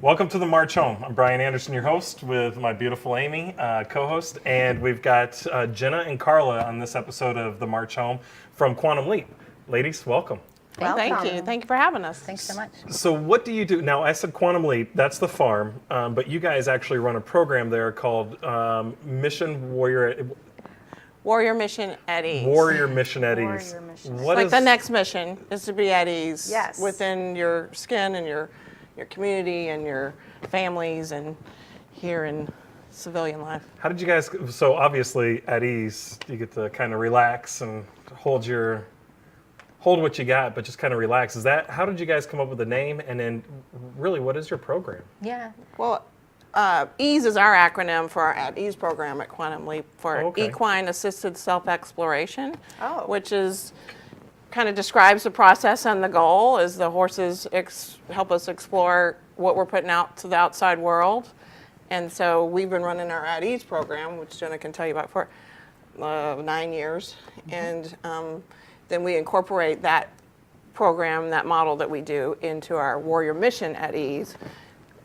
Welcome to the March Home. I'm Brian Anderson, your host, with my beautiful Amy, co-host, and we've got Jenna and Carla on this episode of the March Home from Quantum Leap. Ladies, welcome. Thank you. Thank you for having us. Thanks so much. So what do you do? Now, I said Quantum Leap, that's the farm, but you guys actually run a program there called Mission Warrior... Warrior Mission at Ease. Warrior Mission at Ease. Warrior Mission. What Like is- the next mission is to be at ease Yes. within your skin and your community and your families and here in civilian life. How did you guys, so obviously at ease, you get to kind of relax and hold what you got, but just kind of relax. How did you guys come up with the name? And then really, what is your program? Yeah. Well, EASE is our acronym for our At Ease program at Quantum Leap for Okay. Equine Assisted Self-Exploration, Oh. which is kind of describes the process and the goal is the horses help us explore what we're putting out to the outside world. And so we've been running our At Ease program, which Jenna can tell you about, for 9 years. And then we incorporate that program, that model that we do, into our Warrior Mission at Ease,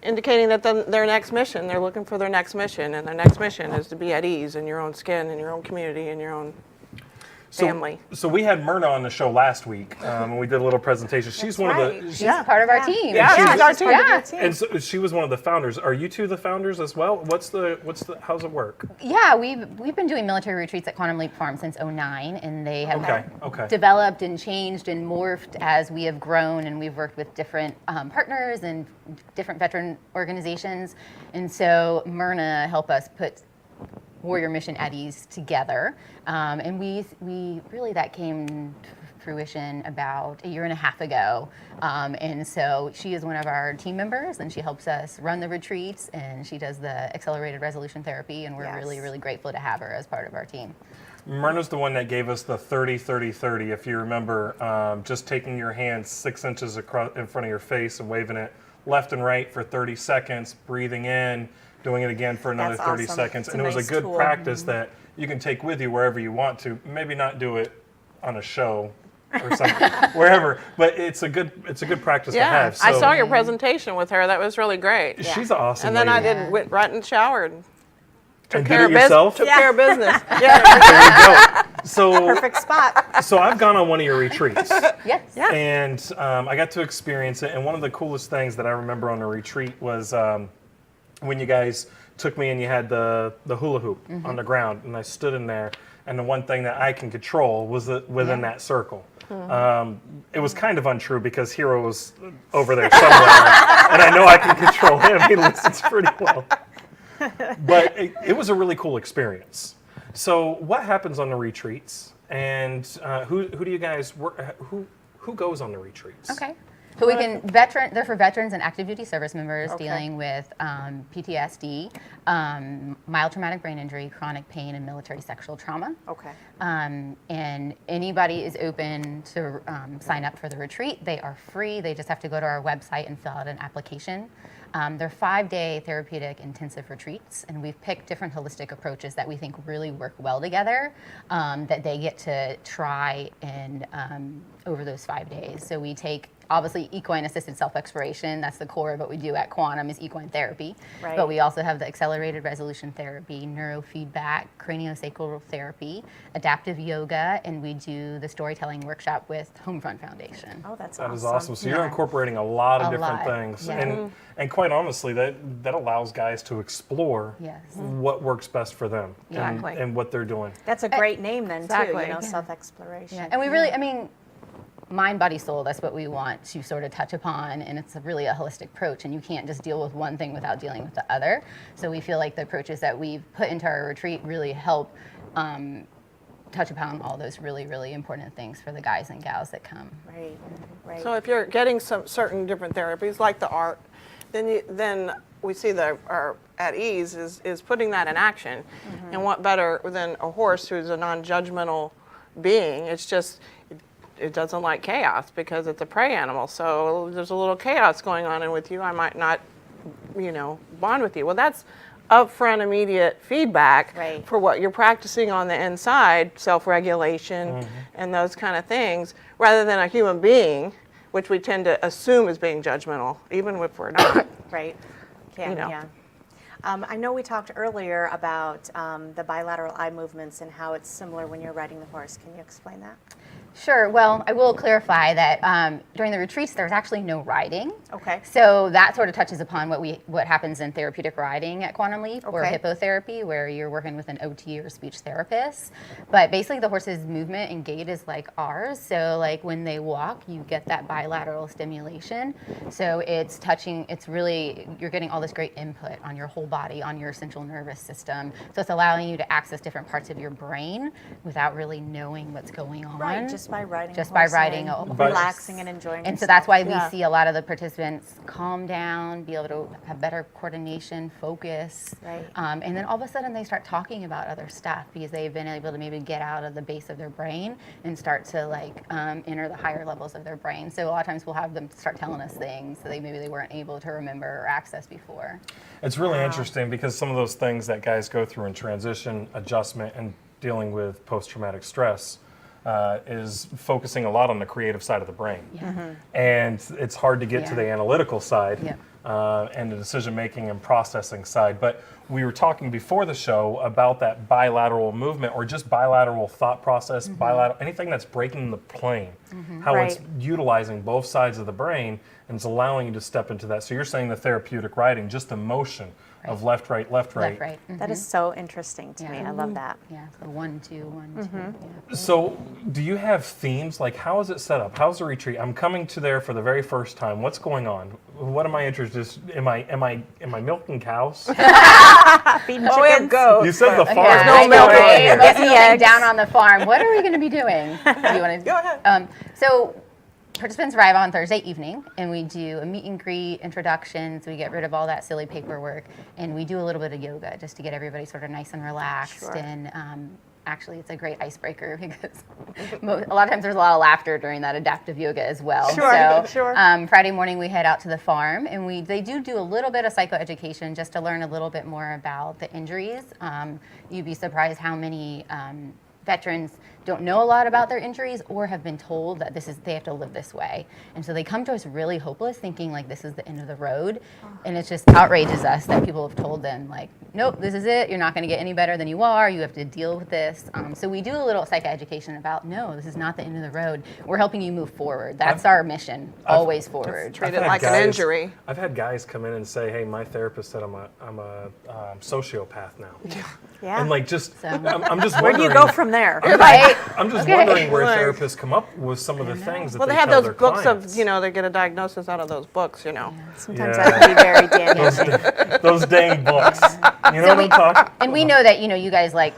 indicating that their next mission, they're looking for their next mission, and their next mission is to be at ease in your own skin, in your own community, in your own family. So we had Myrna on the show last week, and we did a little presentation. She's one right. of the... She's part of our team. Yeah, she's she's our team. Yeah. And so she was one of the founders. Are you two the founders as well? How's it work? Yeah, we've been doing military retreats at Quantum Leap Farm since '09, and they have Okay. developed and changed and morphed as we have grown, and we've worked with different partners and different veteran organizations. And so Myrna helped us put Warrior Mission at Ease together, and we really, that came to fruition about 1.5 years ago, and so she is one of our team members, and she helps us run the retreats, and she does the accelerated resolution therapy, and we're Yes. really grateful to have her as part of our team. Myrna's the one that gave us the 30-30-30, if you remember, just taking your hands 6 inches across in front of your face and waving it left and right for 30 seconds, breathing in, doing it again for another That's 30 awesome. seconds. It's And a it was nice a good tool. practice that you can take with you wherever you want to. Maybe not do it on a show or something, wherever, but it's a good practice to Yeah, have. I So saw your presentation with her. That was really great. she's an awesome And then I lady. went right in the shower and And care did of it yourself? took care of business. Yeah. There you go. So, Perfect spot. so I've gone on one of your retreats. Yes. Yeah. And I got to experience it. And one of the coolest things that I remember on the retreat was when you guys took me and you had the hula hoop on the ground, and I stood in there. And the one thing that I can control was within that circle. It was kind of untrue because Hero was over there somewhere, and I know I can control him. He listens pretty well. But it was a really cool experience. So what happens on the retreats, and who do you guys work? Who goes on the retreats? Okay. So they're for veterans and active duty service members dealing with PTSD, mild traumatic brain injury, chronic pain, and military sexual trauma. Okay. And anybody is open to sign up for the retreat. They are free. They just have to go to our website and fill out an application. They're 5-day therapeutic intensive retreats, and we've picked different holistic approaches that we think really work well together that they get to try and over those 5 days. So we take obviously equine assisted self-exploration. That's the core of what we do at Quantum is equine therapy. Right. But we also have the accelerated resolution therapy, neurofeedback, craniosacral therapy, adaptive yoga, and we do the storytelling workshop with Homefront Foundation. Oh, that's That awesome. is awesome. So you're Yeah. incorporating a lot of A different lot, things, yeah. and quite honestly, that allows guys to explore Yes. what works best for them Exactly. and what they're doing. That's a great name then, too, Exactly. you know, Yeah. self-exploration. Yeah, and we really, mind, body, soul, that's what we want to sort of touch upon, and it's really a holistic approach, and you can't just deal with one thing without dealing with the other. So we feel like the approaches that we've put into our retreat really help touch upon all those really important things for the guys and gals that come. Right, right. So if you're getting some certain different therapies like the art, then we see our At Ease is putting that in action. And what better than a horse who's a non-judgmental being? It's just it doesn't like chaos because it's a prey animal. So there's a little chaos going on and with you, I might not, bond with you. Well, that's upfront immediate feedback Right. for what you're practicing on the inside, self-regulation and those kind of things, rather than a human being which we tend to assume is being judgmental, even if we're not. Right. Can, You know. yeah. I know we talked earlier about the bilateral eye movements and how it's similar when you're riding the horse. Can you explain that? Sure. Well, I will clarify that during the retreats, there's actually no riding. Okay. So that sort of touches upon what happens in therapeutic riding at Quantum Leap or Okay. hippotherapy, where you're working with an OT or speech therapist. But basically, the horse's movement and gait is like ours. So like when they walk, you get that bilateral stimulation. So it's touching. It's really you're getting all this great input on your whole body, on your central nervous system. So it's allowing you to access different parts of your brain without really knowing what's going on. Right. Just by riding. Just a by horse riding and a horse. relaxing and enjoying. And so yourself. that's why we Yeah. see a lot of the participants calm down, be able to have better coordination, focus. Right. And then all of a sudden they start talking about other stuff because they've been able to maybe get out of the base of their brain and start to like enter the higher levels of their brain. So a lot of times we'll have them start telling us things that maybe they weren't able to remember or access before. It's really interesting because some of those things that guys go through in transition, adjustment, and dealing with post-traumatic stress is focusing a lot on the creative side of the brain. And it's hard to get to Yeah. the analytical side Yeah. and the decision-making and processing side. But we were talking before the show about that bilateral movement or just bilateral thought process, bilateral, anything that's breaking the plane, how it's Right. utilizing both sides of the brain and it's allowing you to step into that. So you're saying the therapeutic riding, just the motion of left, right, left, right. Left, right. That is so interesting to me. Yeah. I love that. Yeah, so 1, 2, 1, 2. Yeah. So, do you have themes? Like, how is it set up? How's the retreat? I'm coming to there for the very first time. What's going on? What am I interested? Am I milking cows? Feeding Well, we have chickens. goats. You said the farm. Yeah, no I know, milking right? here. Most Get the milking eggs. down on the farm. What are we going to be doing? Do you want to Go ahead. So participants arrive on Thursday evening, and we do a meet and greet, introductions. We get rid of all that silly paperwork, and we do a little bit of yoga just to get everybody sort of nice and relaxed. Sure. And actually, it's a great icebreaker because a lot of times there's a lot of laughter during that adaptive yoga as well. Sure, So sure. Friday morning we head out to the farm, and they do a little bit of psychoeducation just to learn a little bit more about the injuries. You'd be surprised how many veterans don't know a lot about their injuries or have been told that they have to live this way. And so they come to us really hopeless, thinking like this is the end of the road. And it just outrages us that people have told them like, nope, this is it. You're not going to get any better than you are. You have to deal with this. So we do a little psychoeducation about, no, this is not the end of the road. We're helping you move forward. That's our mission, always forward. Treat I've it had like an guys- injury. I've had guys come in and say, "Hey, my therapist said I'm a sociopath now," Yeah. and like just So- I'm just Where do wondering. you go from there? Right? I'm just Okay. wondering where Like- therapists come up with some of the things that Well, they they have tell those their books clients. of, they get a diagnosis out of those books, Sometimes Yeah. that can be very damaging. Those dang books. You know So what I'm talking? And we know that, you guys like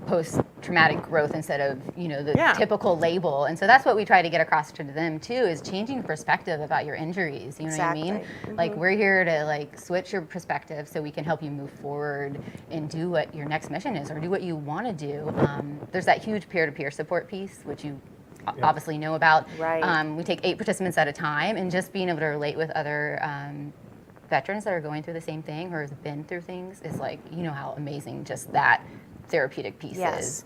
post-traumatic growth instead of, the Yeah. typical label. And so that's what we try to get across to them too, is changing perspective about your injuries. You know what I mean? Exactly. Like we're here to like switch your perspective so we can help you move forward and do what your next mission is or do what you want to do. There's that huge peer-to-peer support piece, which you obviously know about. Right. We take 8 participants at a time, and just being able to relate with other veterans that are going through the same thing or have been through things is like, how amazing just that therapeutic piece Yes. is.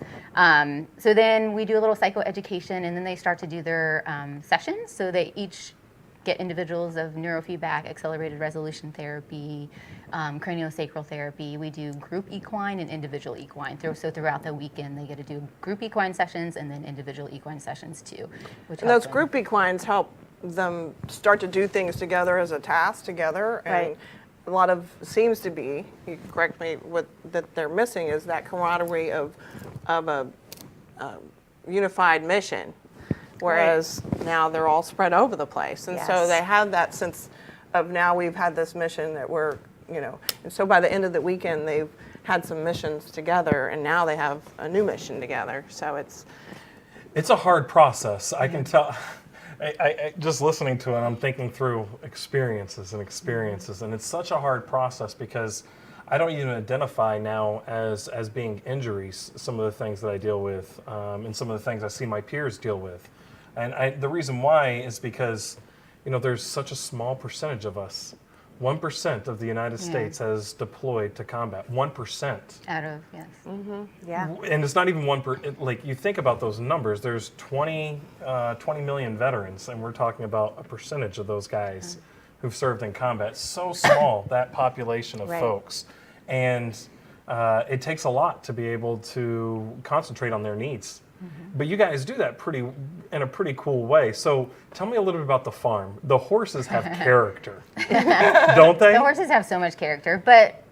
So then we do a little psychoeducation, and then they start to do their sessions. So they each get individuals of neurofeedback, accelerated resolution therapy, craniosacral therapy. We do group equine and individual equine. So throughout the weekend, they get to do group equine sessions and then individual equine sessions too. Which And helps those them. group equines help them start to do things together as a task together. And Right. a lot of, seems to be, you can correct me, what that they're missing is that camaraderie of a unified mission. Whereas now they're all spread over the place. And so Yes. they have that sense of now we've had this mission that we're, and so by the end of the weekend, they've had some missions together and now they have a new mission together. So It's a hard process. I can tell. I just listening to it, I'm thinking through experiences, and it's such a hard process because I don't even identify now as being injuries. Some of the things that I deal with, and some of the things I see my peers deal with, and the reason why is because, there's such a small percentage of us 1% of the United States has deployed to combat. 1%. Out of, yes. Yeah. And it's not even like you think about those numbers, there's 20 million veterans, and we're talking about a percentage of those guys who've served in combat. So small, that population of Right. folks. And it takes a lot to be able to concentrate on their needs. But you guys do that in a pretty cool way. So tell me a little bit about the farm. The horses have character, don't they? The horses have so much character, but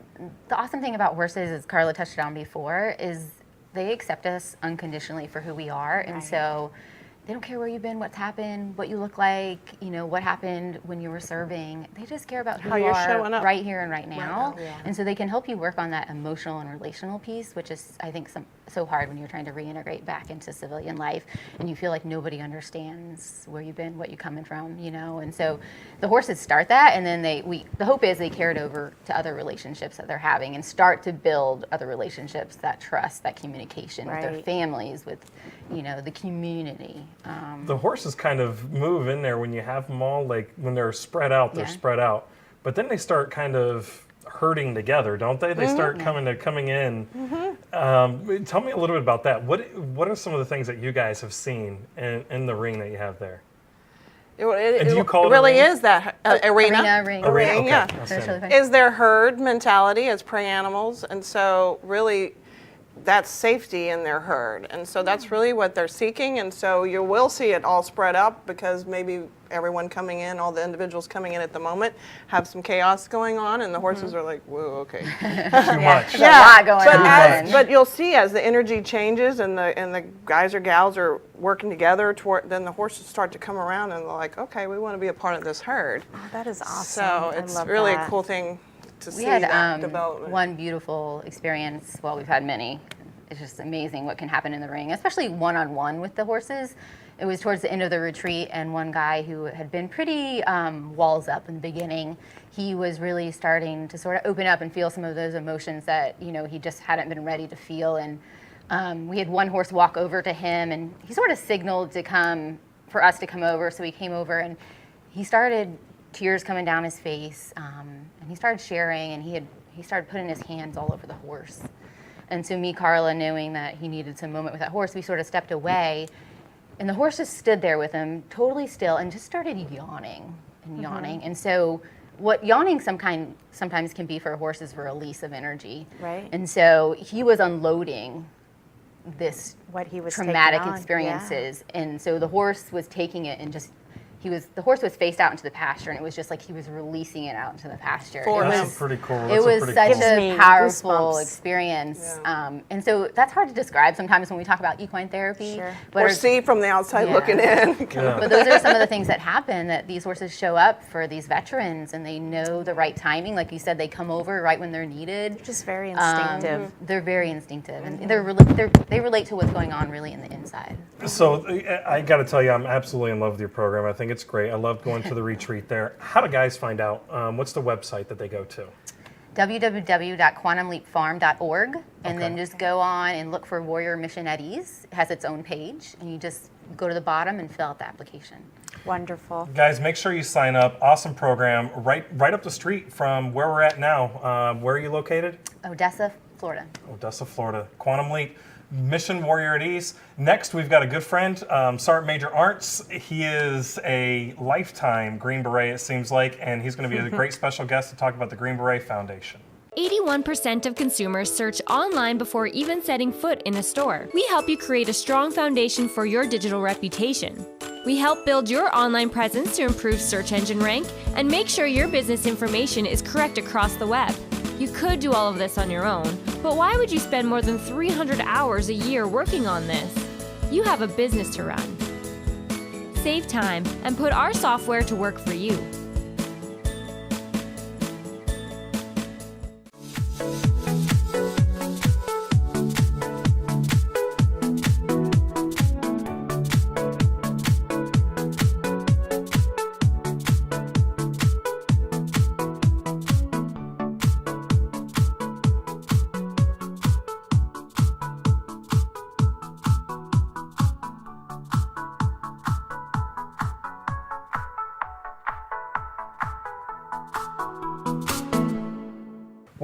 the awesome thing about horses, as Carla touched on before, is they accept us unconditionally for who we are. And Right. so they don't care where you've been, what's happened, what you look like, what happened when you were serving. They just care about who How you you're are showing up. right here and right now. now. Yeah. And so they can help you work on that emotional and relational piece, which is, I think, so hard when you're trying to reintegrate back into civilian life and you feel like nobody understands where you've been, what you're coming from, And so the horses start that, and then the hope is they carry it over to other relationships that they're having and start to build other relationships, that trust, that communication with their Right. families, with, the community. The horses kind of move in there when you have them all, like when they're spread out, they're Yeah. spread out. But then they start kind of herding together, don't they? They start coming in. Tell me a little bit about that. What are some of the things that you guys have seen in the ring that you have there? It do you call it a really ring? is that arena. Ring. A ring, okay. yeah. That's So it's it. really fun. Is their herd mentality as prey animals, and so really that's safety in their herd, and so that's really what they're seeking. And so you will see it all spread up because maybe everyone coming in, all the individuals coming in at the moment, have some chaos going on, and the horses are like, "Whoa, okay." Too much. There's a lot going but on. but you'll see as the energy changes and the guys or gals are working together, then the horses start to come around and they're like, "Okay, we want to be a part of this herd." Oh, that is awesome. So I it's love really that. a cool thing to We see had that development. one beautiful experience. Well, we've had many. It's just amazing what can happen in the ring, especially one-on-one with the horses. It was towards the end of the retreat, and one guy who had been pretty walls up in the beginning, he was really starting to sort of open up and feel some of those emotions that he just hadn't been ready to feel. And we had one horse walk over to him, and he sort of signaled for us to come over. So we came over, and he started tears coming down his face, and he started sharing, and he started putting his hands all over the horse. And so me, Carla, knowing that he needed some moment with that horse, we sort of stepped away, and the horse just stood there with him, totally still, and just started yawning and yawning. And so what yawning sometimes can be for a horse is a release of energy. Right. And so he was unloading this What he was traumatic taking on, experiences, and so the horse was taking it and just the horse was faced out into the pasture, and it was just like he was releasing it out into the pasture. For It That's was- pretty cool. it That's was pretty such cool. Gives me a powerful goosebumps. experience. Yeah. And so that's hard to describe sometimes when we talk about equine therapy. Sure. or But, see from the outside Yeah. looking in. Yeah. but those are some of the things that happen, that these horses show up for these veterans, and they know the right timing. Like you said, they come over right when they're needed. Just very instinctive. They're very instinctive, and they relate to what's going on really in the inside. So I got to tell you, I'm absolutely in love with your program. I think it's great. I loved going to the retreat there. How do guys find out? What's the website that they go to? www.quantumleapfarm.org, and then Okay. just go on and look for Warrior Mission at Ease. It has its own page, and you just go to the bottom and fill out the application. Wonderful. Guys, make sure you sign up. Awesome program. Right up the street from where we're at now. Where are you located? Odessa, Florida. Odessa, Florida. Quantum Leap. Mission Warrior at Ease. Next, we've got a good friend, Sergeant Major Arntz. He is a lifetime Green Beret, it seems like, and he's going to be a great special guest to talk about the Green Beret Foundation. 81% of consumers search online before even setting foot in a store. We help you create a strong foundation for your digital reputation. We help build your online presence to improve search engine rank and make sure your business information is correct across the web. You could do all of this on your own, but why would you spend more than 300 hours a year working on this? You have a business to run. Save time and put our software to work for you.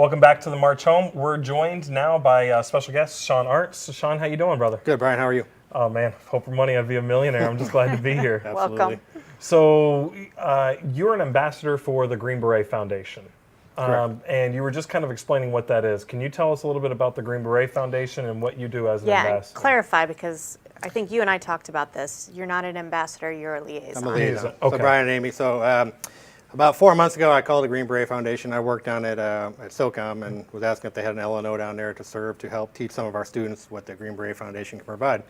Welcome back to the March Home. We're joined now by special guest Sean Arts. Sean, how you doing, brother? Good, Brian. How are you? Oh man, hope for money I'd be a millionaire. I'm just glad to be here. Absolutely. Welcome. So you're an ambassador for the Green Beret Foundation. Correct. And you were just kind of explaining what that is. Can you tell us a little bit about the Green Beret Foundation and what you do as an Yeah, and ambassador? clarify, because I think you and I talked about this. You're not an ambassador, you're a liaison. I'm a liaison. Okay. So Brian and Amy. So about 4 months ago, I called the Green Beret Foundation. I worked down at SOCOM and was asking if they had an LNO down there to serve to help teach some of our students what the Green Beret Foundation can provide.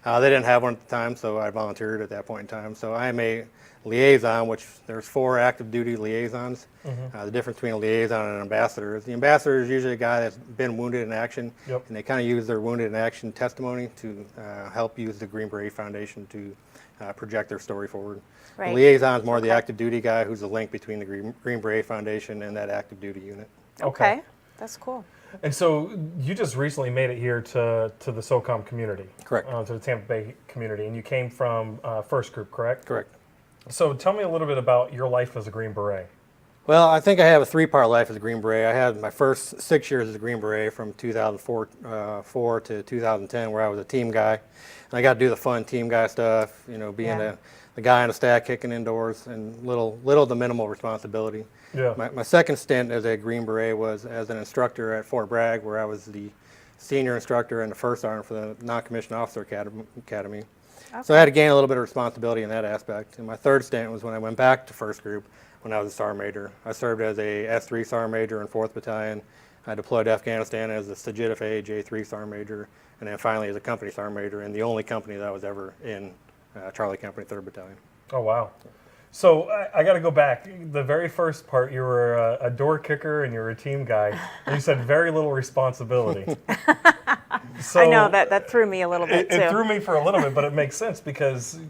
They didn't have one at the time, so I volunteered at that point in time. So I am a liaison, which there's 4 active duty liaisons. The difference between a liaison and an ambassador is the ambassador is usually a guy that's been wounded in action, Yep. and they kind of use their wounded in action testimony to help use the Green Beret Foundation to project their story forward. Right. The liaison is more the Okay. active duty guy who's the link between the Green Beret Foundation and that active duty unit. Okay, that's cool. And so you just recently made it here to the SOCOM community. Correct. To the Tampa Bay community. And you came from First Group, correct? Correct. So tell me a little bit about your life as a Green Beret. Well, I think I have a 3-part life as a Green Beret. I had my first 6 years as a Green Beret from 2004 to 2010, where I was a team guy. And I got to do the fun team guy stuff, you know, being Yeah. the guy on the stack kicking indoors and little to minimal responsibility. Yeah. My second stint as a Green Beret was as an instructor at Fort Bragg, where I was the senior instructor and the first sergeant for the non-commissioned officer academy. So I had to gain a little bit of responsibility in that aspect. And my third stint was when I went back to First Group when I was a sergeant major. I served as a S3 sergeant major in 4th Battalion. I deployed to Afghanistan as a SAGITF-A J3 sergeant major, and then finally as a company sergeant major in the only company that I was ever in, Charlie Company, 3rd Battalion. Oh, wow. So I got to go back. The very first part, you were a door kicker and you were a team guy. And you said very little responsibility. So I know that threw me a little bit too. it threw me for a little bit, but it makes sense because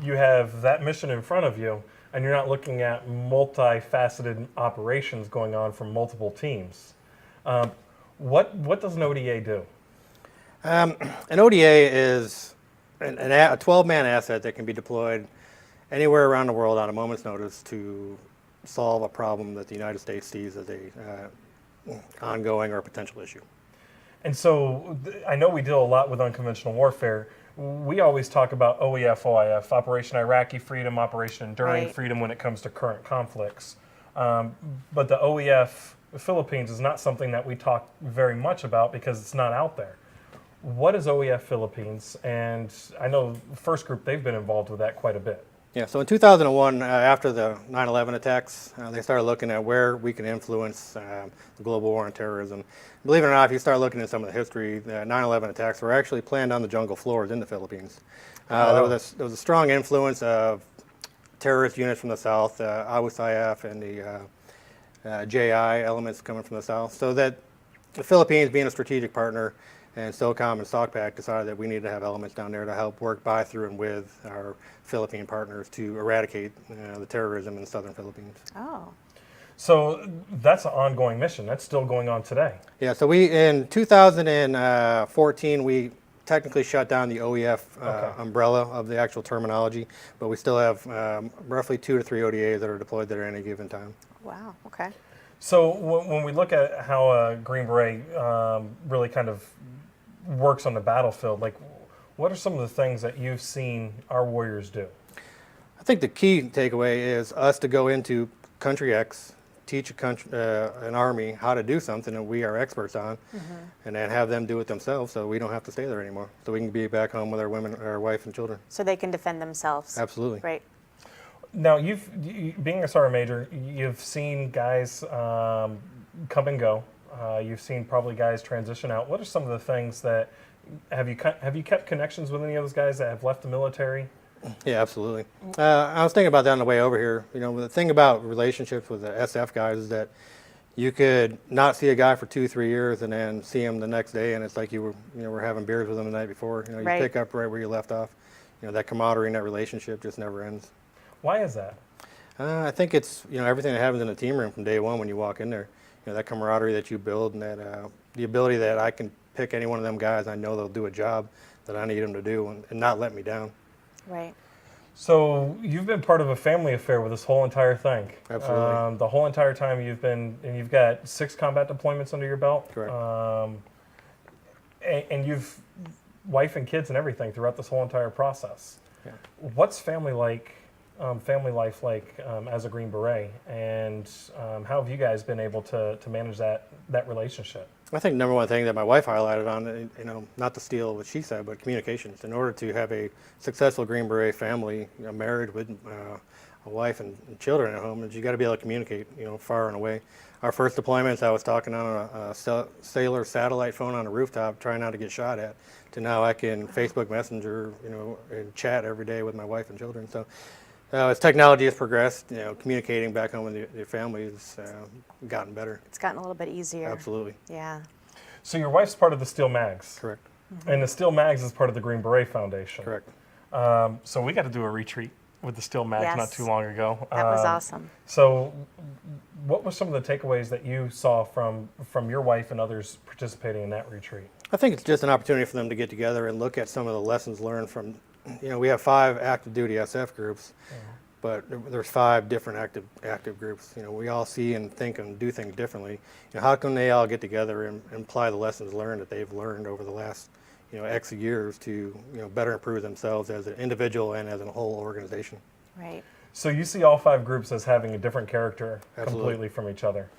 you have that mission in front of you and you're not looking at multifaceted operations going on from multiple teams. What does an ODA do? An ODA is a 12-man asset that can be deployed anywhere around the world on a moment's notice to solve a problem that the United States sees as a ongoing or potential issue. And so I know we deal a lot with unconventional warfare. We always talk about OEF, OIF, Operation Iraqi Freedom, Operation Enduring Right. Freedom when it comes to current conflicts. But the OEF Philippines is not something that we talk very much about because it's not out there. What is OEF Philippines? And I know First Group, they've been involved with that quite a bit. Yeah, so in 2001, after the 9/11 attacks, they started looking at where we can influence the global war on terrorism. Believe it or not, if you start looking at some of the history, the 9/11 attacks were actually planned on the jungle floors in the Philippines. There was a strong influence of terrorist units from the south, Abu Sayyaf and the JI elements coming from the south, so that the Philippines, being a strategic partner, and SOCOM and SOCPAC decided that we needed to have elements down there to help work by, through, and with our Philippine partners to eradicate the terrorism in the southern Philippines. Oh, So that's an ongoing mission. That's still going on today. Yeah, so in 2014, we technically shut down the OEF umbrella of the actual terminology, but we still have roughly 2 to 3 ODAs that are deployed there at any given time. wow, okay. So when we look at how a Green Beret really kind of works on the battlefield, like what are some of the things that you've seen our warriors do? I think the key takeaway is us to go into country X, teach an army how to do something that we are experts on, and then have them do it themselves so we don't have to stay there anymore. So we can be back home with our women, our wife and children. So they can defend themselves. Absolutely. Right. Now, being a sergeant major, you've seen guys come and go. You've seen probably guys transition out. What are some of the things that have you kept connections with any of those guys that have left the military? Yeah, absolutely. I was thinking about that on the way over here. You know, the thing about relationships with the SF guys is that you could not see a guy for 2-3 years and then see him the next day, and it's like you were having beers with him the night before. You know, you Right. pick up right where you left off. You know, that camaraderie and that relationship just never ends. Why is that? I think it's everything that happens in the team room from day one when you walk in there. You know, that camaraderie that you build, and that the ability that I can pick any one of them guys. I know they'll do a job that I need them to do, and not let me down. Right. So you've been part of a family affair with this whole entire thing. Absolutely. The whole entire time you've got 6 combat deployments under your belt. Correct. And you've wife and kids and everything throughout this whole entire process. Yeah. What's family life like as a Green Beret, and how have you guys been able to manage that relationship? I think number one thing that my wife highlighted on, not to steal what she said, but communications. In order to have a successful Green Beret family, married with a wife and children at home, is you got to be able to communicate, far and away. Our first deployments, I was talking on a cellular satellite phone on a rooftop, trying not to get shot at, to now I can Facebook Messenger, and chat every day with my wife and children. So as technology has progressed, communicating back home with your family has gotten better. It's gotten a little bit easier. Absolutely. Yeah. So your wife's part of the Steel Mags. Correct. And the Steel Mags is part of the Green Beret Foundation. Correct. So we got to do a retreat with the Steel Mags not Yes. too long ago. That was awesome. So what were some of the takeaways that you saw from your wife and others participating in that retreat? I think it's just an opportunity for them to get together and look at some of the lessons learned from, we have 5 active duty SF groups, but there's 5 different active groups. We all see and think and do things differently. How can they all get together and apply the lessons learned that they've learned over the last, X years to, better improve themselves as an individual and as a whole organization. Right. So you see all 5 groups as having a different character Absolutely. completely from each other.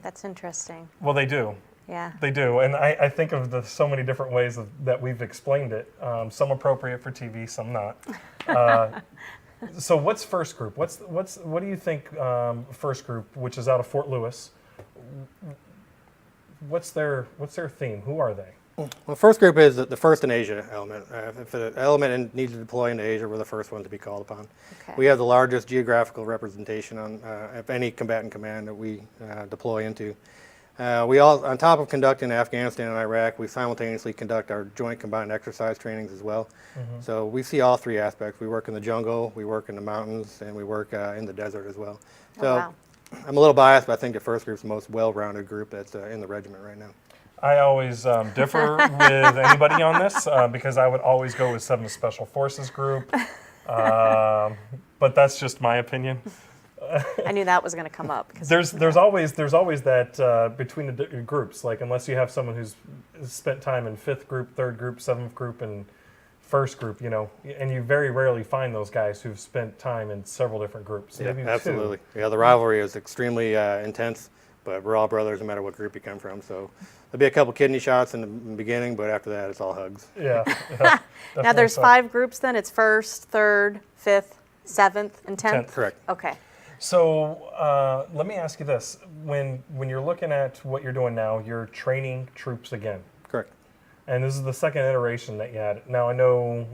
That's interesting. Well, they do. Yeah. They do, and I think of so many different ways that we've explained it. Some appropriate for TV, some not. So what's First Group? What do you think First Group, which is out of Fort Lewis, what's their theme? Who are they? Well, first group is the first in Asia element. If an element needs to deploy into Asia, we're the first ones to be called upon. Okay. We have the largest geographical representation of any combatant command that we deploy into. We all, on top of conducting Afghanistan and Iraq, we simultaneously conduct our joint combined exercise trainings as well. So we see all 3 aspects. We work in the jungle, we work in the mountains, and we work in the desert as well. Oh, So wow. I'm a little biased, but I think the first group's the most well-rounded group that's in the regiment right now. I always differ with anybody on this because I would always go with 7th Special Forces Group, but that's just my opinion. I knew that was going to come up. 'Cause There's always that between the groups, like unless you have someone who's spent time in 5th group, 3rd group, 7th group, and 1st group, and you very rarely find those guys who've spent time in several different groups. Yeah, Maybe 2. absolutely. Yeah, the rivalry is extremely intense, but we're all brothers no matter what group you come from. So there'll be a couple kidney shots in the beginning, but after that, it's all hugs. Yeah. now there's 5 groups then? It's 1st, 3rd, 5th, 7th, and 10th? Correct. Okay. So let me ask you this: when you're looking at what you're doing now, you're training troops again, Correct. and this is the 2nd iteration that you had. Now I know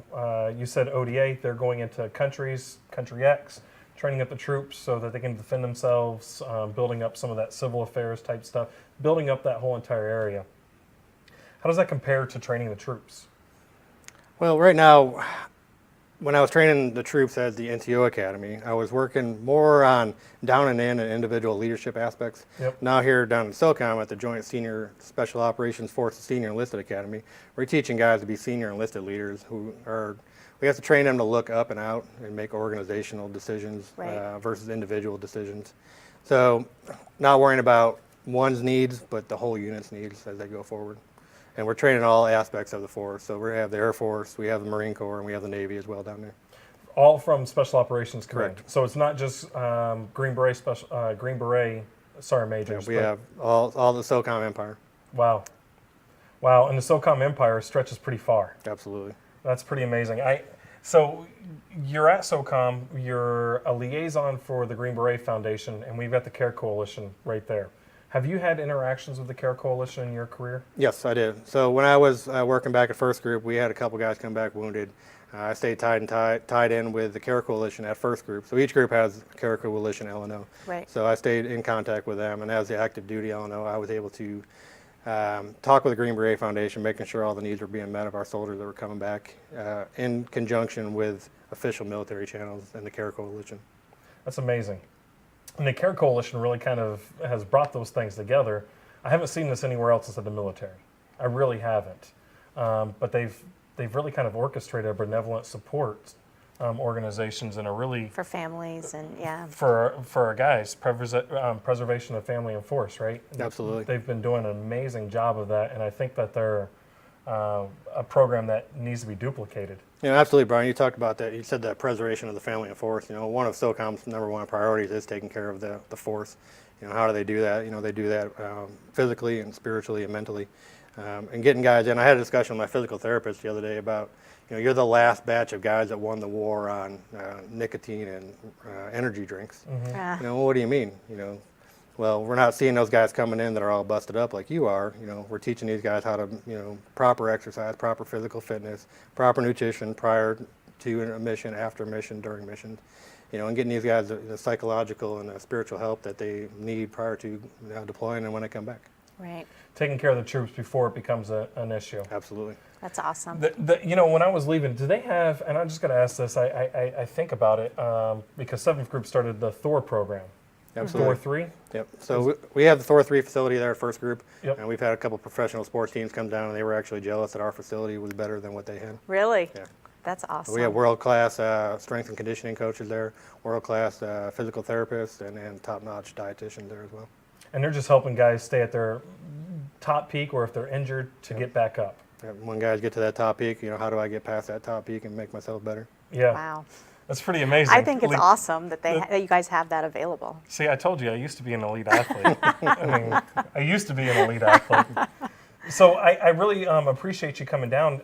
you said ODA; they're going into country X, training up the troops so that they can defend themselves, building up some of that civil affairs type stuff, building up that whole entire area. How does that compare to training the troops? Well, right now, when I was training the troops at the NTO Academy, I was working more on down and in and individual leadership aspects. Yep. Now here down in SOCOM at the Joint Senior Special Operations Forces Senior Enlisted Academy, we're teaching guys to be senior enlisted leaders we have to train them to look up and out and make organizational decisions Right. versus individual decisions. So not worrying about one's needs, but the whole unit's needs as they go forward. And we're training all aspects of the force. So we have the Air Force, we have the Marine Corps, and we have the Navy as well down there. All from Special Operations Command. Correct. So it's not just Green Beret majors. We but- have all the SOCOM Empire. Wow, and the SOCOM Empire stretches pretty far. Absolutely. That's pretty amazing. So you're at SOCOM, you're a liaison for the Green Beret Foundation, and we've got the CARE Coalition right there. Have you had interactions with the CARE Coalition in your career? Yes, I did. So when I was working back at First Group, we had a couple guys come back wounded. I stayed tied in with the CARE Coalition at First Group. So each group has CARE Coalition LNO. Right. So I stayed in contact with them, and as the active duty LNO, I was able to talk with the Green Beret Foundation, making sure all the needs were being met of our soldiers that were coming back in conjunction with official military channels and the CARE Coalition. That's amazing. And the CARE Coalition really kind of has brought those things together. I haven't seen this anywhere else inside the military. I really haven't. But they've really kind of orchestrated a benevolent support organizations and a really For families and, yeah. for our guys, preservation of family and force, right? Absolutely. They've been doing an amazing job of that, and I think that they're a program that needs to be duplicated. Absolutely, Brian. You talked about that. You said that preservation of the family and force. One of SOCOM's #1 priorities is taking care of the force. How do they do that? They do that physically and spiritually and mentally, and getting guys in. I had a discussion with my physical therapist the other day about, you're the last batch of guys that won the war on nicotine and energy drinks. What do you mean? Well, we're not seeing those guys coming in that are all busted up like you are. We're teaching these guys how to, proper exercise, proper physical fitness, proper nutrition prior to a mission, after mission, during missions, and getting these guys the psychological and spiritual help that they need prior to deploying and when they come back. Right. Taking care of the troops before it becomes an issue. Absolutely. That's awesome. When I was leaving, do they have, and I'm just going to ask this, I think about it, because 7th Group started the Thor program. Absolutely. Thor 3? Yep. So we have the Thor 3 facility there at First Group, Yep. and we've had a couple professional sports teams come down, and they were actually jealous that our facility was better than what they had. Really? Yeah. That's awesome. We have world-class strength and conditioning coaches there, world-class physical therapists, and top-notch dietitians there as well. And they're just helping guys stay at their top peak, or if they're injured, to get back up. When guys get to that top peak, how do I get past that top peak and make myself better? Yeah. Wow. That's pretty amazing. I think it's awesome that that you guys have that available. See, I told you, I used to be an elite athlete. I used to be an elite athlete. So I really appreciate you coming down.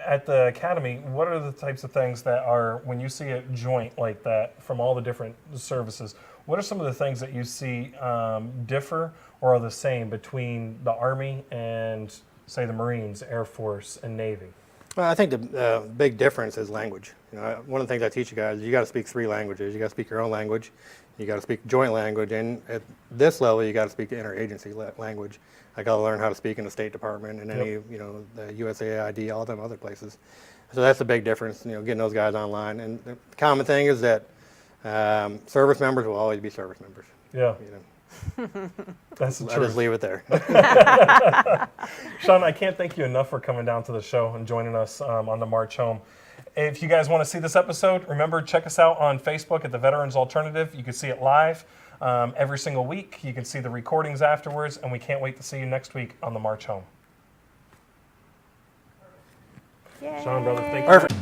At the Academy, what are the types of things that are, when you see a joint like that from all the different services, what are some of the things that you see differ or are the same between the Army and, say, the Marines, Air Force, and Navy? Well, I think the big difference is language. One of the things I teach you guys is you got to speak 3 languages. You got to speak your own language, you got to speak joint language, and at this level, you got to speak the interagency language. I got to learn how to speak in the State Department and any, the USAID, all them other places. So that's the big difference. Getting those guys online. And the common thing is that service members will always be service members. Yeah. That's the I truth. just leave it there. Sean, I can't thank you enough for coming down to the show and joining us on the March Home. If you guys want to see this episode, remember, check us out on Facebook at The Veterans Alternative. You can see it live every single week. You can see the recordings afterwards, and we can't wait to see you next week on the March Home. Yay. Sean, brother, thank you. Perfect.